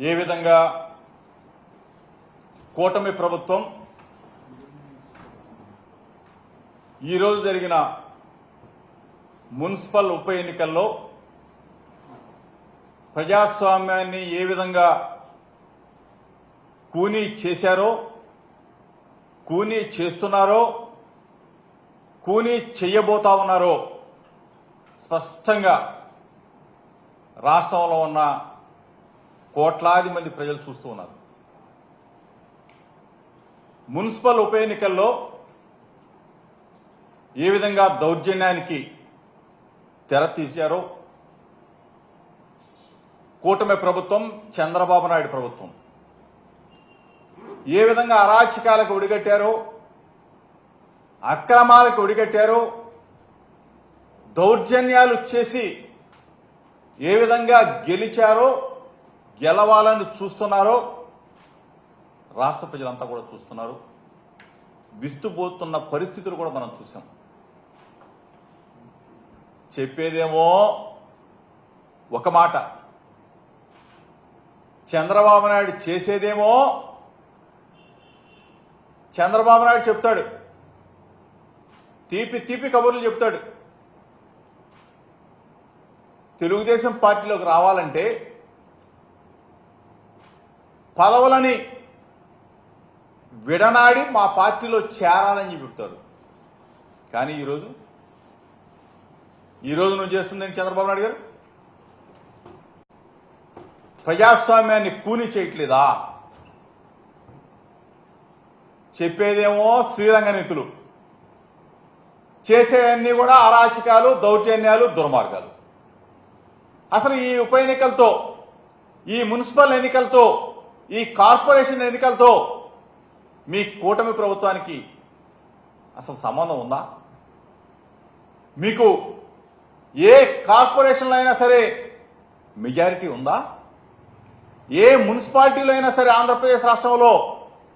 ఏ విధంగా కూటమి ప్రభుత్వం ఈరోజు జరిగిన మున్సిపల్ ఉప ఎన్నికల్లో ప్రజాస్వామ్యాన్ని ఏ విధంగా కూనీ చేశారో, కూనీ చేస్తున్నారో, కూనీ చేయబోతా ఉన్నారో స్పష్టంగా రాష్ట్రంలో ఉన్న కోట్లాది మంది ప్రజలు చూస్తూ ఉన్నారు. మున్సిపల్ ఉప ఎన్నికల్లో ఏ విధంగా దౌర్జన్యానికి తెర తీశారో కూటమి ప్రభుత్వం, చంద్రబాబు నాయుడు ప్రభుత్వం ఏ విధంగా అరాచకాలకు ఒడిగట్టారో, అక్రమాలకు ఒడిగట్టారో, దౌర్జన్యాలు చేసి ఏ విధంగా గెలిచారో, గెలవాలని చూస్తున్నారో రాష్ట్ర ప్రజలంతా కూడా చూస్తున్నారు. విస్తుపోతున్న పరిస్థితులు కూడా మనం చూసాం. చెప్పేదేమో ఒక మాట, చంద్రబాబు నాయుడు చేసేదేమో చంద్రబాబు నాయుడు చెప్తాడు, తీపి తీపి కబుర్లు చెప్తాడు. తెలుగుదేశం పార్టీలోకి రావాలంటే పదవులని విడనాడి మా పార్టీలో చేరాలని చెప్తారు. కానీ ఈరోజు నువ్వు చేస్తుందని చంద్రబాబు నాయుడు గారు ప్రజాస్వామ్యాన్ని కూని చేయట్లేదా? చెప్పేదేమో శ్రీరంగ నీతులు, చేసేవన్నీ కూడా అరాచకాలు, దౌర్జన్యాలు, దుర్మార్గాలు. అసలు ఈ ఉప ఎన్నికలతో, ఈ మున్సిపల్ ఎన్నికలతో, ఈ కార్పొరేషన్ ఎన్నికలతో మీ కూటమి ప్రభుత్వానికి అసలు సంబంధం ఉందా? మీకు ఏ కార్పొరేషన్లో అయినా సరే మెజారిటీ ఉందా? ఏ మున్సిపాలిటీలో అయినా సరే ఆంధ్రప్రదేశ్ రాష్ట్రంలో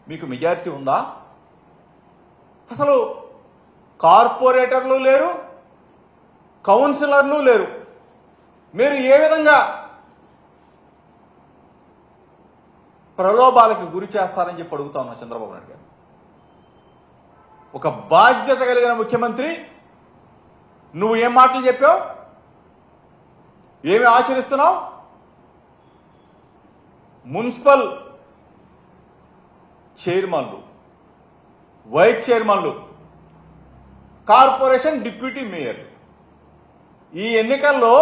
మీకు మెజారిటీ ఉందా? అసలు కార్పొరేటర్లు లేరు, కౌన్సిలర్లు లేరు. మీరు ఏ విధంగా ప్రలోభాలకు గురి చేస్తారని చెప్పి అడుగుతా ఉన్నా చంద్రబాబు నాయుడు గారు. ఒక బాధ్యత కలిగిన ముఖ్యమంత్రి, నువ్వు ఏం మాటలు చెప్పావు, ఏమి ఆచరిస్తున్నావు? మున్సిపల్ చైర్మన్లు, వైస్ చైర్మన్లు, కార్పొరేషన్ డిప్యూటీ మేయర్, ఈ ఎన్నికల్లో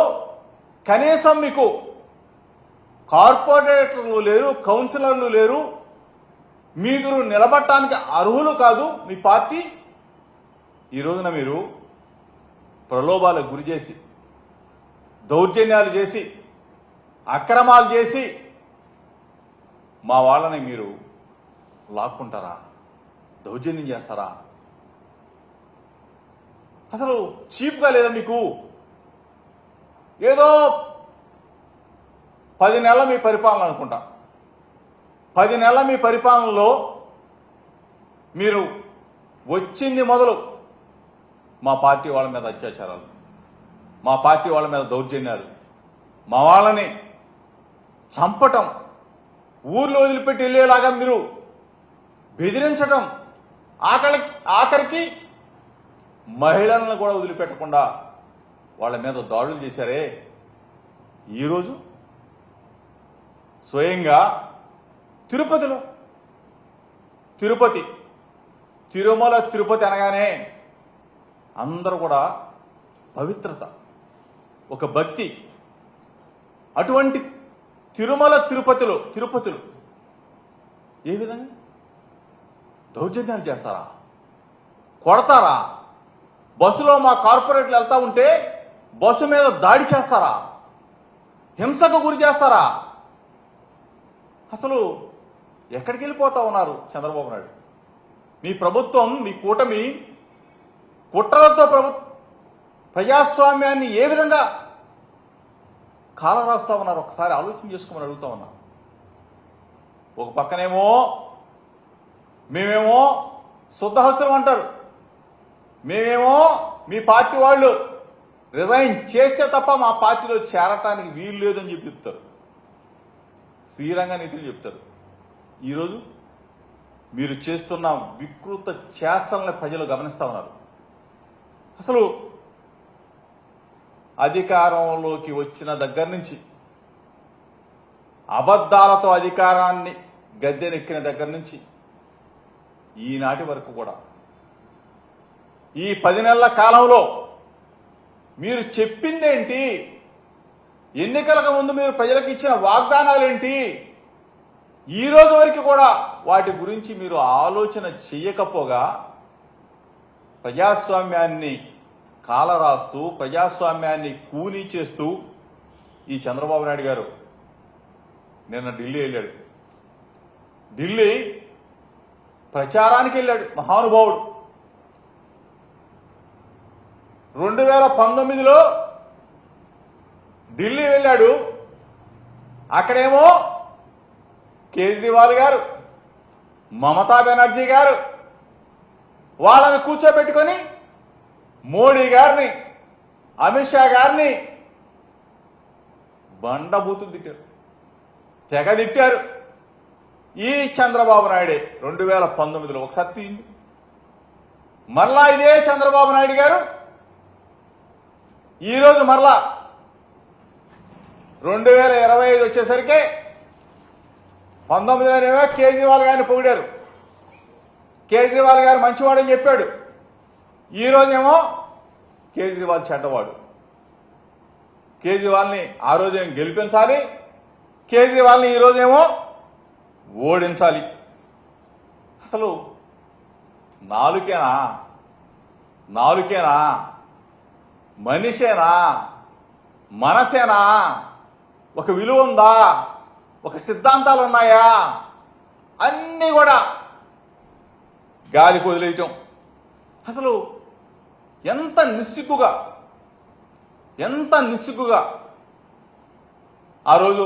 కనీసం మీకు కార్పొరేటర్లు లేరు, కౌన్సిలర్లు లేరు, మీరు నిలబడటానికి అర్హులు కాదు మీ పార్టీ. ఈ రోజున మీరు ప్రలోభాలకు గురి చేసి, దౌర్జన్యాలు చేసి, అక్రమాలు చేసి మా వాళ్ళని మీరు లాక్కుంటారా? దౌర్జన్యం చేస్తారా? అసలు చీప్గా లేదా మీకు? ఏదో 10 నెలల మీ పరిపాలన అనుకుంటా, 10 నెలల మీ పరిపాలనలో మీరు వచ్చింది మొదలు మా పార్టీ వాళ్ళ మీద అత్యాచారాలు, మా పార్టీ వాళ్ళ మీద దౌర్జన్యాలు, మా వాళ్ళని చంపటం, ఊర్లో వదిలిపెట్టి వెళ్ళేలాగా మీరు బెదిరించడం, ఆఖరికి మహిళలను కూడా వదిలిపెట్టకుండా వాళ్ళ మీద దాడులు చేశారే. ఈరోజు స్వయంగా తిరుమల తిరుపతి అనగానే అందరూ కూడా పవిత్రత, ఒక భక్తి. అటువంటి తిరుపతిలో ఏ విధంగా దౌర్జన్యాలు చేస్తారా? కొడతారా? బస్సులో మా కార్పొరేట్లు వెళ్తా ఉంటే బస్సు మీద దాడి చేస్తారా? హింసకు గురి చేస్తారా? అసలు ఎక్కడికి వెళ్ళిపోతా ఉన్నారు చంద్రబాబు నాయుడు? మీ ప్రభుత్వం, మీ కూటమి కుట్రలతో ప్రజాస్వామ్యాన్ని ఏ విధంగా కాలరాస్తా ఉన్నారు ఒకసారి ఆలోచన చేసుకోమని అడుగుతా ఉన్నా. ఒక పక్కనేమో మేమేమో శుద్ధహస్తులం అంటారు, మేమేమో మీ పార్టీ వాళ్ళు రిజైన్ చేస్తే తప్ప మా పార్టీలో చేరటానికి వీలు లేదని చెప్పి చెప్తారు. శ్రీరంగ నీతులు చెప్తారు. ఈరోజు మీరు చేస్తున్న వికృత చేష్టలను ప్రజలు గమనిస్తా ఉన్నారు. అసలు అధికారంలోకి వచ్చిన దగ్గర నుంచి అబద్ధాలతో అధికారాన్ని గద్దెనెక్కిన దగ్గర నుంచి ఈనాటి వరకు కూడా ఈ 10 నెలల కాలంలో మీరు చెప్పిందేంటి? ఎన్నికలకు ముందు మీరు ప్రజలకు ఇచ్చిన వాగ్దానాలేంటి? ఈ రోజు వరకు కూడా వాటి గురించి మీరు ఆలోచన చెయ్యకపోగా ప్రజాస్వామ్యాన్ని కాలరాస్తూ ప్రజాస్వామ్యాన్ని కూనీ చేస్తూ ఈ చంద్రబాబు నాయుడు గారు నిన్న ఢిల్లీ వెళ్ళాడు. ఢిల్లీ ప్రచారానికి వెళ్ళాడు మహానుభావుడు. 2019లో ఢిల్లీ వెళ్ళాడు. అక్కడేమో కేజ్రీవాల్ గారు, మమతా బెనర్జీ గారు వాళ్ళని కూర్చోబెట్టుకొని మోడీ గారిని, అమిత్ షా గారిని బండబూతులు తిట్టారు, తెగ తిట్టారు. ఈ చంద్రబాబు నాయుడే 2019లో ఒకసారి తీయండి. మరలా ఇదే చంద్రబాబు నాయుడు గారు ఈరోజు మరలా 2025 వచ్చేసరికి 19లోనేమో కేజ్రీవాల్ గారిని పొగిడారు. కేజ్రీవాల్ గారు మంచివాడని చెప్పాడు. ఈరోజేమో కేజ్రీవాల్ చెడ్డవాడు. కేజ్రీవాల్ని ఆ రోజేం గెలిపించాలి, కేజ్రీవాల్ని ఈరోజేమో ఓడించాలి. అసలు నాలుకేనా మనిషేనా, మనసేనా? ఒక విలువ ఉందా? ఒక సిద్ధాంతాలు ఉన్నాయా? అన్నీ కూడా గాలికి వదిలేయటం. అసలు ఎంత నిస్సిగ్గుగా ఆ రోజు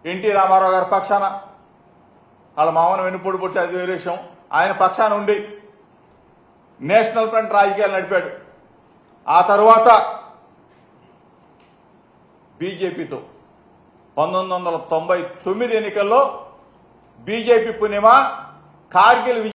ఎన్టీ రామారావు గారి పక్షాన, వాళ్ళ మామను వెన్నుపోటు పొడిచి అది వేరే విషయం, ఆయన పక్షాన ఉండి నేషనల్ ఫ్రంట్ రాజకీయాలు నడిపాడు. ఆ తరువాత బీజేపీతో 1999 ఎన్నికల్లో బీజేపీ పుణ్యమా కార్గిల్